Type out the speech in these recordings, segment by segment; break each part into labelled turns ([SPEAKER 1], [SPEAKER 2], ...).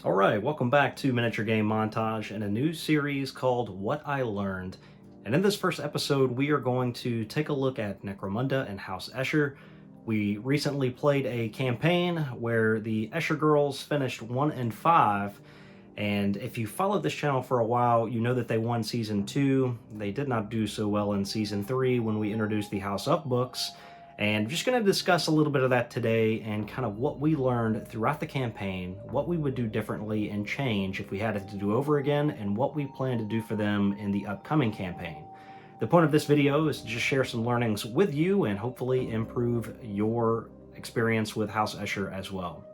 [SPEAKER 1] Alright, welcome back to Miniature Game Montage and a new series called What I Learned. And in this first episode, we are going to take a look at Necromunda and House Escher. We recently played a campaign where the Escher girls finished 1 and 5, and if you followed this channel for a while, you know that they won Season 2. They did not do so well in Season 3 when we introduced the House Up books. And I'm just going to discuss a little bit of that today and kind of what we learned throughout the campaign, what we would do differently and change if we had it to do over again, and what we plan to do for them in the upcoming campaign. The point of this video is to just share some learnings with you and hopefully improve your experience with House Escher as well.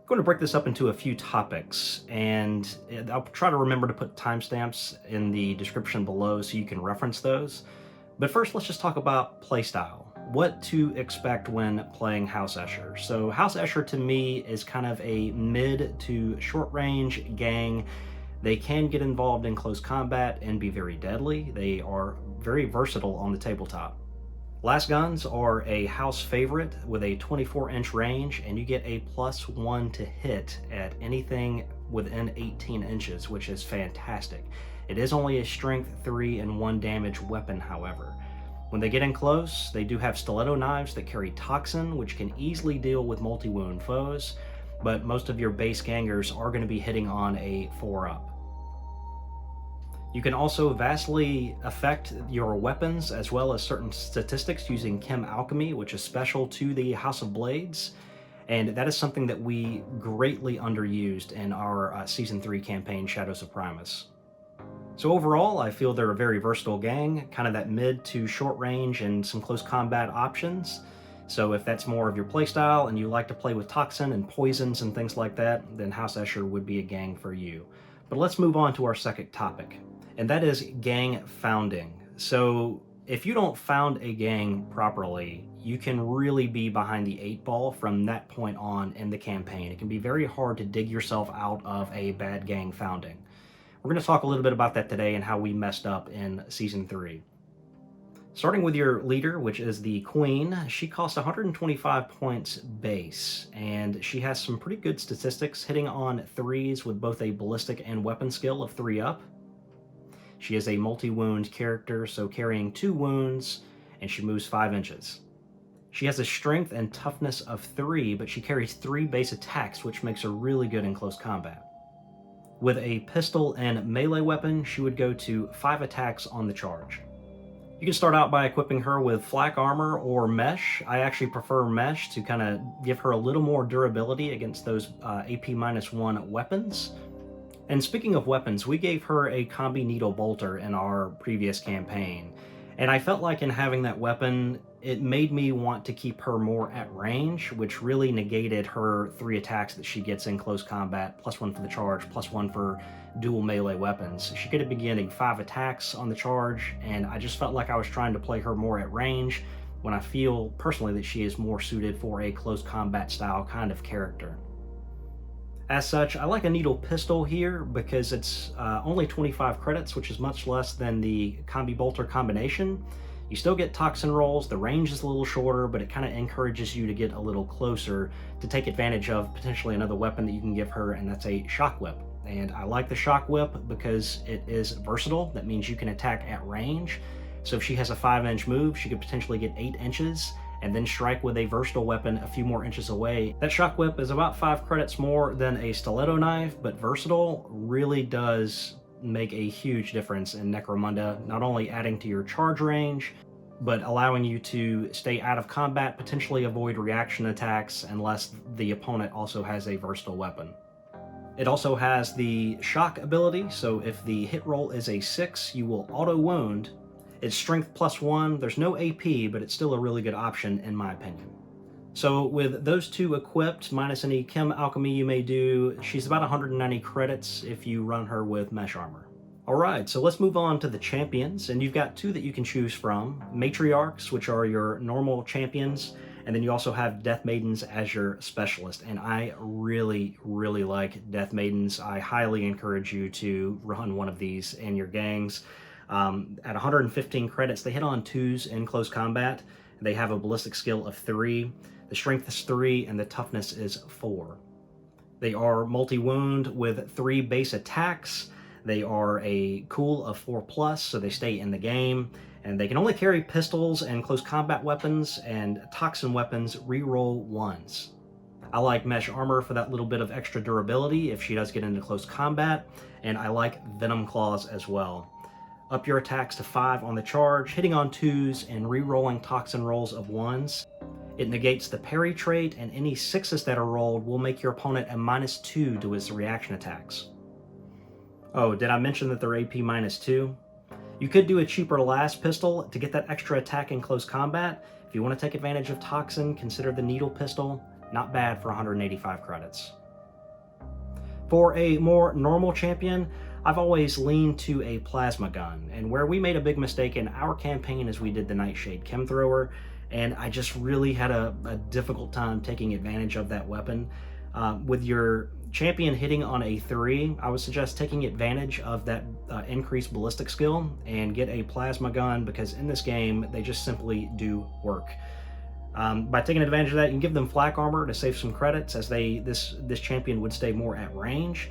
[SPEAKER 1] I'm going to break this up into a few topics, and I'll try to remember to put timestamps in the description below so you can reference those. But first, let's just talk about playstyle. What to expect when playing House Escher. So House Escher to me is kind of a mid to short range gang. They can get involved in close combat and be very deadly. They are very versatile on the tabletop. Las guns are a house favorite with a 24-inch range, and you get a +1 to hit at anything within 18 inches, which is fantastic. It is only a strength 3 and 1 damage weapon, however. When they get in close, they do have stiletto knives that carry toxin, which can easily deal with multi-wound foes, but most of your base gangers are going to be hitting on a 4-up. You can also vastly affect your weapons as well as certain statistics using Chem-Alchemy, which is special to the House of Blades, and that is something that we greatly underused in our Season 3 campaign, Shadows of Primus. So overall, I feel they're a very versatile gang, kind of that mid to short range and some close combat options. So if that's more of your playstyle and you like to play with toxin and poisons and things like that, then House Escher would be a gang for you. But let's move on to our second topic, and that is gang founding. So if you don't found a gang properly, you can really be behind the 8 ball from that point on in the campaign. It can be very hard to dig yourself out of a bad gang founding. We're going to talk a little bit about that today and how we messed up in Season 3. Starting with your leader, which is the Queen, she costs 125 points base, and she has some pretty good statistics, hitting on 3s with both a ballistic and weapon skill of 3-up. She is a multi-wound character, so carrying 2 wounds, and she moves 5 inches. She has a strength and toughness of 3, but she carries 3 base attacks, which makes her really good in close combat. With a pistol and melee weapon, she would go to 5 attacks on the charge. You can start out by equipping her with flak armor or mesh. I actually prefer mesh to kind of give her a little more durability against those AP-1 weapons. And speaking of weapons, we gave her a combi needle bolter in our previous campaign. And I felt like in having that weapon, it made me want to keep her more at range, which really negated her 3 attacks that she gets in close combat, +1 for the charge, +1 for dual melee weapons. She could have been getting 5 attacks on the charge, and I just felt like I was trying to play her more at range when I feel personally that she is more suited for a close combat style kind of character. As such, I like a needle pistol here because it's only 25 credits, which is much less than the combi bolter combination. You still get toxin rolls, the range is a little shorter, but it kind of encourages you to get a little closer to take advantage of potentially another weapon that you can give her, and that's a shock whip. And I like the shock whip because it is versatile. That means you can attack at range. So if she has a 5-inch move, she could potentially get 8 inches and then strike with a versatile weapon a few more inches away. That shock whip is about 5 credits more than a stiletto knife, but versatile really does make a huge difference in Necromunda, not only adding to your charge range, but allowing you to stay out of combat, potentially avoid reaction attacks unless the opponent also has a versatile weapon. It also has the shock ability, so if the hit roll is a 6, you will auto wound. It's strength +1, there's no AP, but it's still a really good option in my opinion. So with those 2 equipped, minus any Chem-Alchemy you may do, she's about 190 credits if you run her with mesh armor. Alright, so let's move on to the champions, and you've got 2 that you can choose from. Matriarchs, which are your normal champions, and then you also have Death Maidens as your specialist, and I really like Death Maidens. I highly encourage you to run one of these in your gangs. At 115 credits, they hit on 2s in close combat. They have a ballistic skill of 3, the strength is 3, and the toughness is 4. They are multi-wound with 3 base attacks. They are a cool of 4+, so they stay in the game. And they can only carry pistols and close combat weapons, and toxin weapons reroll 1s. I like mesh armor for that little bit of extra durability if she does get into close combat, and I like venom claws as well. Up your attacks to 5 on the charge, hitting on 2s and re-rolling toxin rolls of 1s. It negates the parry trait, and any 6s that are rolled will make your opponent a -2 to his reaction attacks. Oh, did I mention that they're AP -2? You could do a cheaper last pistol to get that extra attack in close combat. If you want to take advantage of toxin, consider the needle pistol. Not bad for 185 credits. For a more normal champion, I've always leaned to a plasma gun, and where we made a big mistake in our campaign is we did the Nightshade Chem Thrower, and I just really had a difficult time taking advantage of that weapon. With your champion hitting on a 3, I would suggest taking advantage of that increased ballistic skill and get a plasma gun, because in this game they just simply do work. By taking advantage of that, you can give them flak armor to save some credits, as this champion would stay more at range.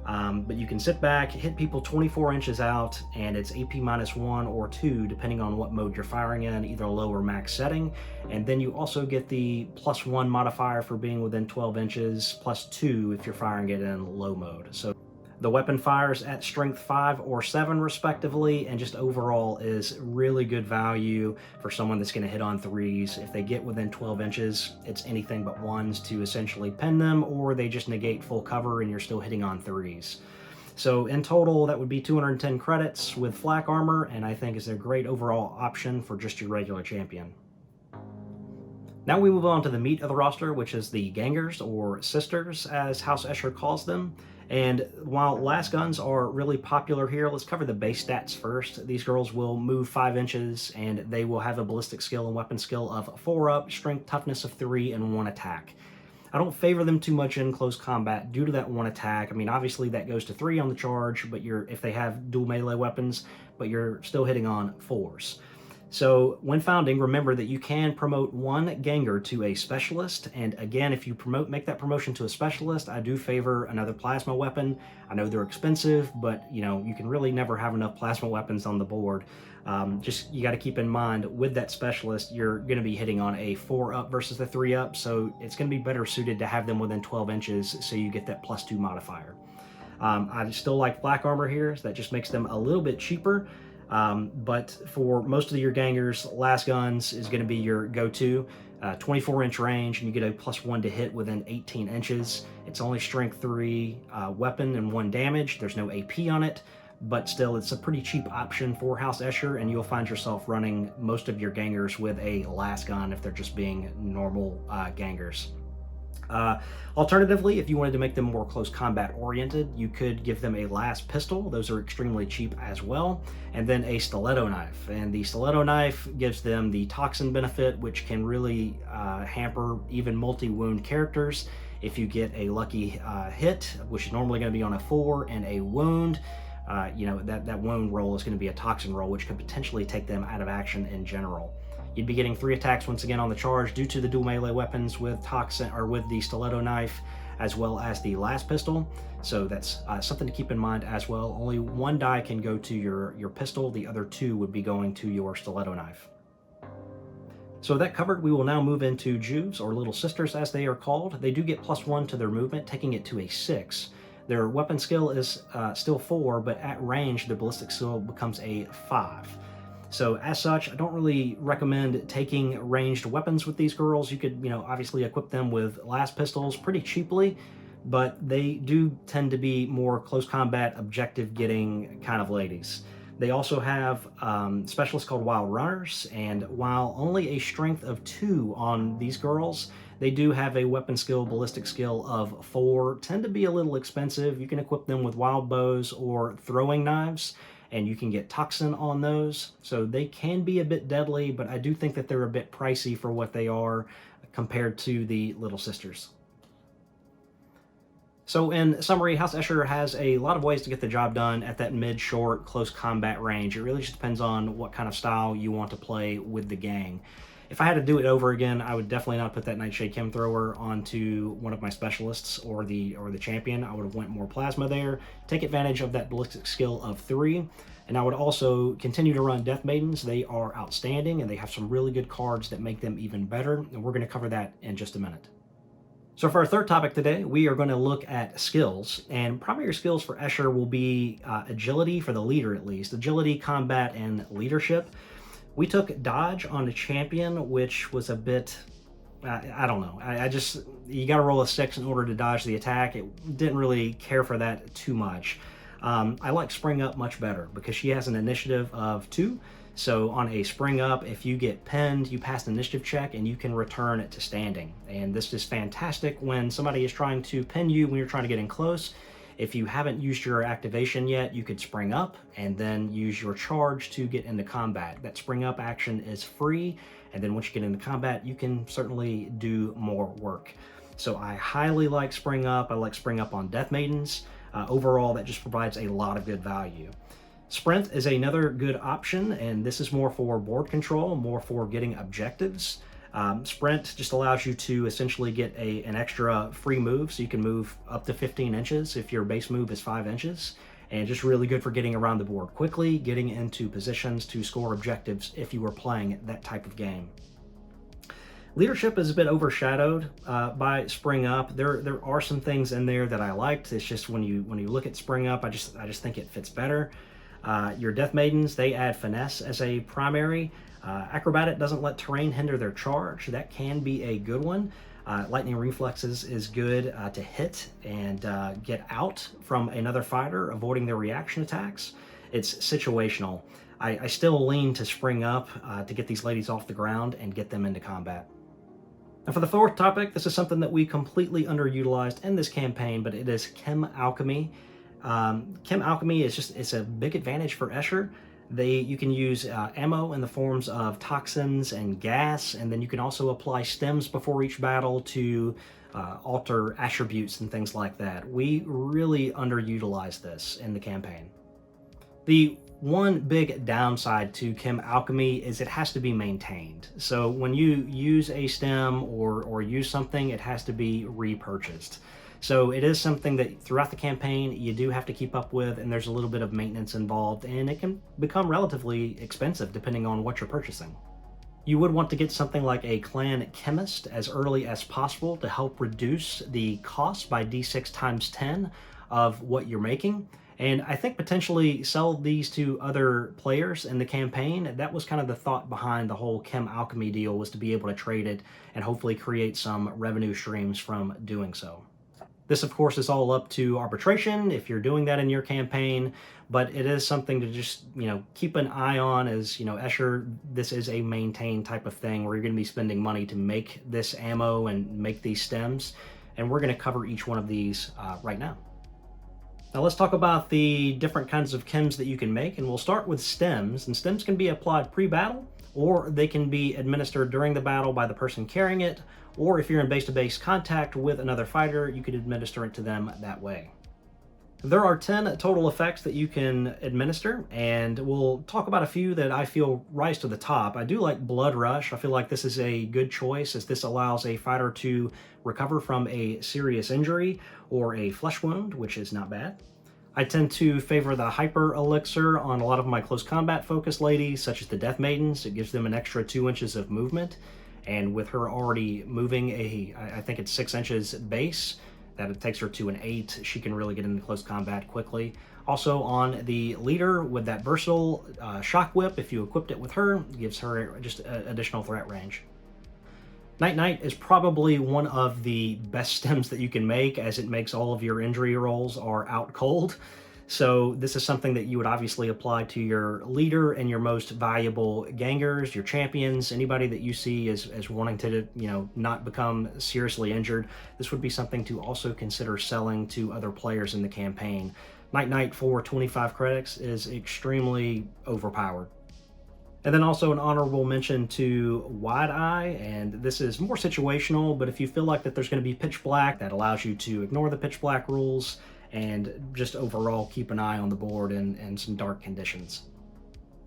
[SPEAKER 1] But you can sit back, hit people 24 inches out, and it's AP -1 or 2, depending on what mode you're firing in, either low or max setting. And then you also get the +1 modifier for being within 12 inches, +2 if you're firing it in low mode. So the weapon fires at strength 5 or 7 respectively, and just overall is really good value for someone that's going to hit on 3s. If they get within 12 inches, it's anything but 1s to essentially pin them, or they just negate full cover and you're still hitting on 3s. So in total, that would be 210 credits with flak armor, and I think is a great overall option for just your regular champion. Now we move on to the meat of the roster, which is the gangers, or sisters as House Escher calls them. And while las guns are really popular here, let's cover the base stats first. These girls will move 5 inches, and they will have a ballistic skill and weapon skill of 4 up, strength toughness of 3, and 1 attack. I don't favor them too much in close combat due to that 1 attack. I mean, obviously that goes to 3 on the charge, but if they have dual melee weapons, but you're still hitting on 4s. So when founding, remember that you can promote 1 ganger to a specialist, and again, if you make that promotion to a specialist, I do favor another plasma weapon. I know they're expensive, but you can really never have enough plasma weapons on the board. You got to keep in mind, with that specialist, you're going to be hitting on a 4 up versus the 3 up, so it's going to be better suited to have them within 12 inches, so you get that +2 modifier. I still like flak armor here, so that just makes them a little bit cheaper. But for most of your gangers, las guns is going to be your go-to. 24-inch range, and you get a +1 to hit within 18 inches. It's only strength 3 weapon and 1 damage. There's no AP on it, but still it's a pretty cheap option for House Escher, and you'll find yourself running most of your gangers with a las gun if they're just being normal gangers. Alternatively, if you wanted to make them more close combat oriented, you could give them a las pistol. Those are extremely cheap as well. And then a stiletto knife. And the stiletto knife gives them the toxin benefit, which can really hamper even multi-wound characters. If you get a lucky hit, which is normally going to be on a 4, and a wound, that wound roll is going to be a toxin roll, which could potentially take them out of action in general. You'd be getting 3 attacks once again on the charge due to the dual melee weapons with toxin, or with the stiletto knife, as well as the las pistol. So that's something to keep in mind as well. Only 1 die can go to your pistol. The other 2 would be going to your stiletto knife. So that covered, we will now move into Juves, or little sisters as they are called. They do get +1 to their movement, taking it to a 6. Their weapon skill is still 4, but at range, their ballistic skill becomes a 5. So as such, I don't really recommend taking ranged weapons with these girls. You could, obviously equip them with las pistols pretty cheaply, but they do tend to be more close combat, objective getting kind of ladies. They also have specialists called Wild Runners, and while only a strength of 2 on these girls, they do have a weapon skill, ballistic skill of 4, tend to be a little expensive. You can equip them with wild bows or throwing knives, and you can get toxin on those. So they can be a bit deadly, but I do think that they're a bit pricey for what they are compared to the little sisters. So in summary, House Escher has a lot of ways to get the job done at that mid-short close combat range. It really just depends on what kind of style you want to play with the gang. If I had to do it over again, I would definitely not put that Nightshade Chem Thrower onto one of my specialists or the champion. I would have went more plasma there, take advantage of that ballistic skill of 3, and I would also continue to run Death Maidens. They are outstanding, and they have some really good cards that make them even better, and we're going to cover that in just a minute. So for our third topic today, we are going to look at skills, and primary skills for Escher will be agility for the leader at least, agility, combat, and leadership. We took dodge on the champion, which was a bit, I don't know. I just, you got to roll a 6 in order to dodge the attack. It didn't really care for that too much. I like Spring Up much better because she has an initiative of 2. So on a Spring Up, if you get pinned, you pass the initiative check and you can return it to standing. And this is fantastic when somebody is trying to pin you when you're trying to get in close. If you haven't used your activation yet, you could Spring Up and then use your charge to get into combat. That Spring Up action is free, and then once you get into combat, you can certainly do more work. So I highly like Spring Up. I like Spring Up on Death Maidens. Overall, that just provides a lot of good value. Sprint is another good option, and this is more for board control, more for getting objectives. Sprint just allows you to essentially get an extra free move, so you can move up to 15 inches if your base move is 5 inches, and just really good for getting around the board quickly, getting into positions to score objectives if you were playing that type of game. Leadership is a bit overshadowed by Spring Up. There are some things in there that I liked. It's just when you look at Spring Up, I just think it fits better. Your Death Maidens, they add Finesse as a primary. Acrobatic doesn't let terrain hinder their charge. That can be a good one. Lightning Reflexes is good to hit and get out from another fighter, avoiding their reaction attacks. It's situational. I still lean to Spring Up to get these ladies off the ground and get them into combat. Now for the fourth topic, this is something that we completely underutilized in this campaign, but it is Chem-Alchemy. Chem-Alchemy it's a big advantage for Escher. You can use ammo in the forms of toxins and gas, and then you can also apply stems before each battle to alter attributes and things like that. We really underutilized this in the campaign. The one big downside to Chem-Alchemy is it has to be maintained. So when you use a stem or use something, it has to be repurchased. So it is something that throughout the campaign you do have to keep up with, and there's a little bit of maintenance involved, and it can become relatively expensive depending on what you're purchasing. You would want to get something like a Clan Chemist as early as possible to help reduce the cost by D6 times 10 of what you're making. And I think potentially sell these to other players in the campaign. That was kind of the thought behind the whole Chem-Alchemy deal, was to be able to trade it and hopefully create some revenue streams from doing so. This, of course, is all up to arbitration if you're doing that in your campaign, but it is something to just, keep an eye on. As, Escher, this is a maintain type of thing where you're going to be spending money to make this ammo and make these stems, and we're going to cover each one of these right now. Now let's talk about the different kinds of chems that you can make, and we'll start with stems. And stems can be applied pre-battle, or they can be administered during the battle by the person carrying it, or if you're in base-to-base contact with another fighter, you could administer it to them that way. There are 10 total effects that you can administer, and we'll talk about a few that I feel rise to the top. I do like Blood Rush. I feel like this is a good choice, as this allows a fighter to recover from a serious injury or a flesh wound, which is not bad. I tend to favor the Hyper Elixir on a lot of my close combat focused ladies, such as the Death Maidens. It gives them an extra 2 inches of movement, and with her already moving I think it's 6 inches base, that it takes her to an 8, she can really get into close combat quickly. Also on the leader with that versatile Shock Whip, if you equipped it with her, it gives her just additional threat range. Night Night is probably one of the best stems that you can make, as it makes all of your injury rolls are out cold. So this is something that you would obviously apply to your leader and your most valuable gangers, your champions, anybody that you see as wanting to, not become seriously injured. This would be something to also consider selling to other players in the campaign. Night Night for 25 credits is extremely overpowered. And then also an honorable mention to Wide Eye, and this is more situational, but if you feel like that there's going to be pitch black, that allows you to ignore the pitch black rules and just overall keep an eye on the board in some dark conditions.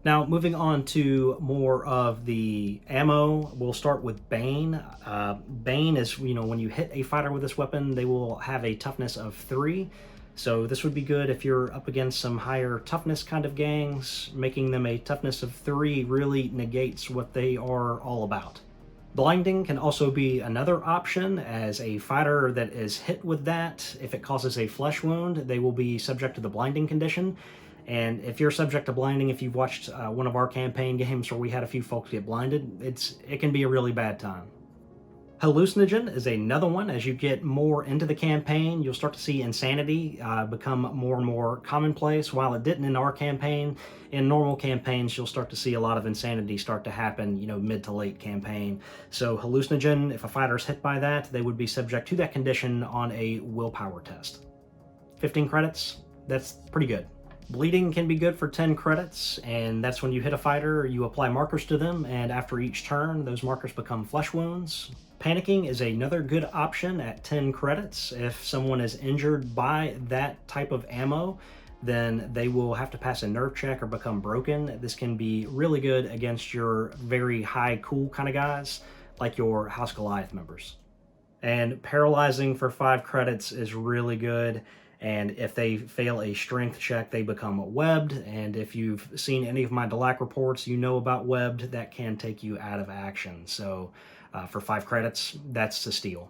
[SPEAKER 1] Now, moving on to more of the ammo, we'll start with Bane. Bane is, when you hit a fighter with this weapon, they will have a toughness of 3. So this would be good if you're up against some higher toughness kind of gangs. Making them a toughness of 3 really negates what they are all about. Blinding can also be another option, as a fighter that is hit with that, if it causes a flesh wound, they will be subject to the blinding condition. And if you're subject to blinding, if you've watched one of our campaign games where we had a few folks get blinded, it can be a really bad time. Hallucinogen is another one. As you get more into the campaign, you'll start to see insanity become more and more commonplace. While it didn't in our campaign, in normal campaigns, you'll start to see a lot of insanity start to happen, mid to late campaign. So hallucinogen, if a fighter's hit by that, they would be subject to that condition on a willpower test. 15 credits, that's pretty good. Bleeding can be good for 10 credits, and that's when you hit a fighter, you apply markers to them, and after each turn, those markers become flesh wounds. Panicking is another good option at 10 credits. If someone is injured by that type of ammo, then they will have to pass a nerve check or become broken. This can be really good against your very high cool kind of guys, like your House Goliath members. And paralyzing for 5 credits is really good. And if they fail a strength check, they become webbed. And if you've seen any of my Delac reports, you know about webbed. That can take you out of action. So for 5 credits, that's the steal.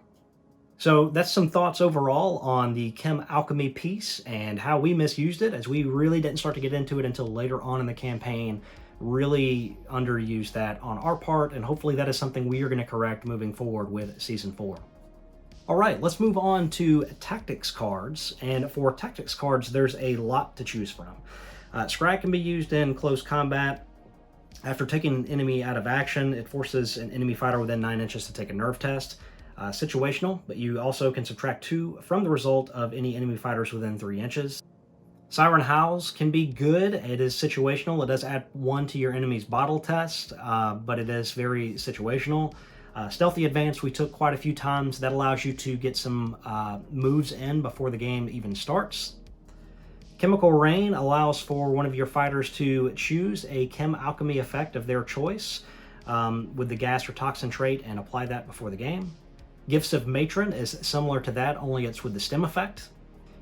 [SPEAKER 1] So that's some thoughts overall on the Chem-Alchemy piece and how we misused it, as we really didn't start to get into it until later on in the campaign. Really underused that on our part, and hopefully that is something we are going to correct moving forward with Season 4. All right, let's move on to tactics cards. And for tactics cards, there's a lot to choose from. Scrag can be used in close combat. After taking an enemy out of action, it forces an enemy fighter within 9 inches to take a nerve test. Situational, but you also can subtract 2 from the result of any enemy fighters within 3 inches. Siren Howls can be good. It is situational. It does add 1 to your enemy's bottle test, but it is very situational. Stealthy Advance we took quite a few times. That allows you to get some moves in before the game even starts. Chemical Rain allows for one of your fighters to choose a Chem-Alchemy effect of their choice with the gas or toxin trait and apply that before the game. Gifts of Matron is similar to that, only it's with the stem effect.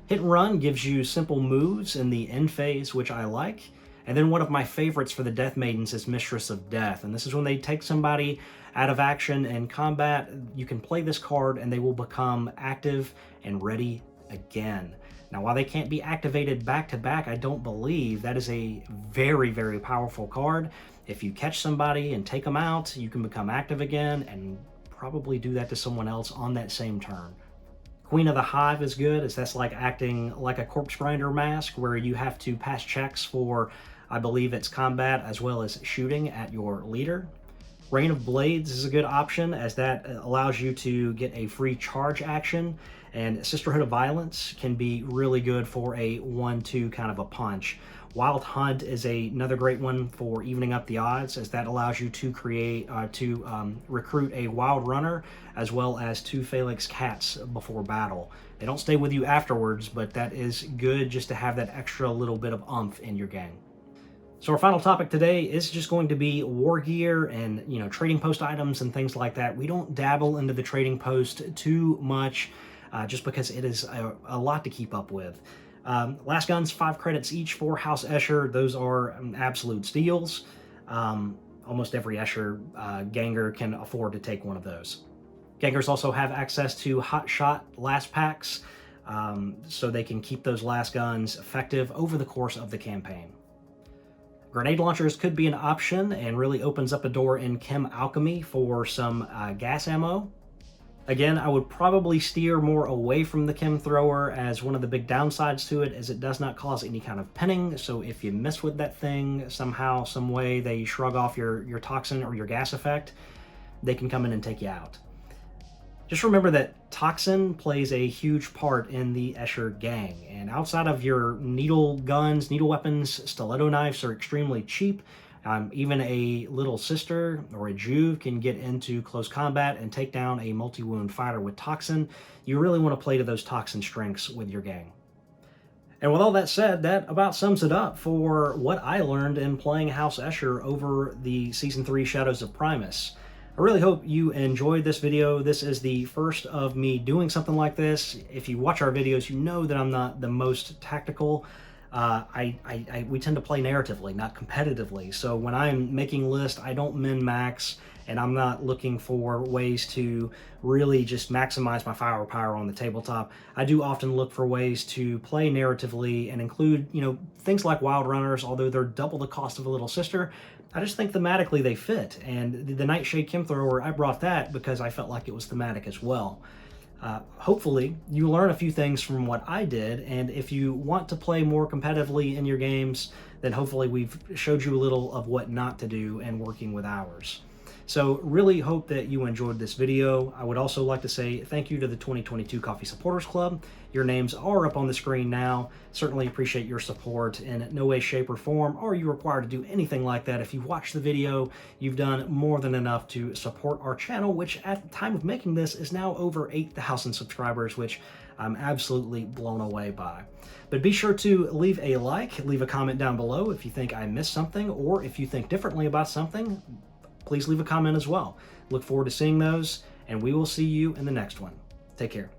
[SPEAKER 1] Hit and Run gives you simple moves in the end phase, which I like. And then one of my favorites for the Death Maidens is Mistress of Death. And this is when they take somebody out of action in combat. You can play this card and they will become active and ready again. Now, while they can't be activated back to back, I don't believe that is a very, very powerful card. If you catch somebody and take them out, you can become active again and probably do that to someone else on that same turn. Queen of the Hive is good, as that's like acting like a corpse grinder mask, where you have to pass checks for, I believe it's combat as well as shooting at your leader. Rain of Blades is a good option, as that allows you to get a free charge action, and Sisterhood of Violence can be really good for a 1-2 kind of a punch. Wild Hunt is another great one for evening up the odds, as that allows you to recruit a Wild Runner as well as 2 Phalanx Cats before battle. They don't stay with you afterwards, but that is good just to have that extra little bit of oomph in your gang. So our final topic today is just going to be war gear and trading post items and things like that. We don't dabble into the trading post too much, just because it is a lot to keep up with. Last guns, 5 credits each for House Escher. Those are absolute steals. Almost every Escher ganger can afford to take one of those. Gangers also have access to hot shot last packs, so they can keep those last guns effective over the course of the campaign. Grenade launchers could be an option and really opens up a door in Chem-Alchemy for some gas ammo. Again, I would probably steer more away from the chem thrower, as one of the big downsides to it is it does not cause any kind of pinning. So if you mess with that thing somehow, some way, they shrug off your toxin or your gas effect, they can come in and take you out. Just remember that toxin plays a huge part in the Escher gang, and outside of your needle guns, needle weapons, stiletto knives are extremely cheap. Even a little sister or a Juve can get into close combat and take down a multi-wound fighter with toxin. You really want to play to those toxin strengths with your gang. And with all that said, that about sums it up for what I learned in playing House Escher over the Season 3 Shadows of Primus. I really hope you enjoyed this video. This is the first of me doing something like this. If you watch our videos, you know that I'm not the most tactical. We tend to play narratively, not competitively. So when I'm making lists, I don't min-max, and I'm not looking for ways to really just maximize my firepower on the tabletop. I do often look for ways to play narratively and include, things like Wild Runners, although they're double the cost of a Little Sister. I just think thematically they fit, and the Nightshade Chemthrower, I brought that because I felt like it was thematic as well. Hopefully you learn a few things from what I did, and if you want to play more competitively in your games, then hopefully we've showed you a little of what not to do and working with ours. So really hope that you enjoyed this video. I would also like to say thank you to the 2022 Coffee Supporters Club. Your names are up on the screen now. Certainly appreciate your support. In no way, shape, or form are you required to do anything like that. If you watch the video, you've done more than enough to support our channel, which at the time of making this is now over 8,000 subscribers, which I'm absolutely blown away by. But be sure to leave a like, leave a comment down below if you think I missed something, or if you think differently about something, please leave a comment as well. Look forward to seeing those, and we will see you in the next one. Take care.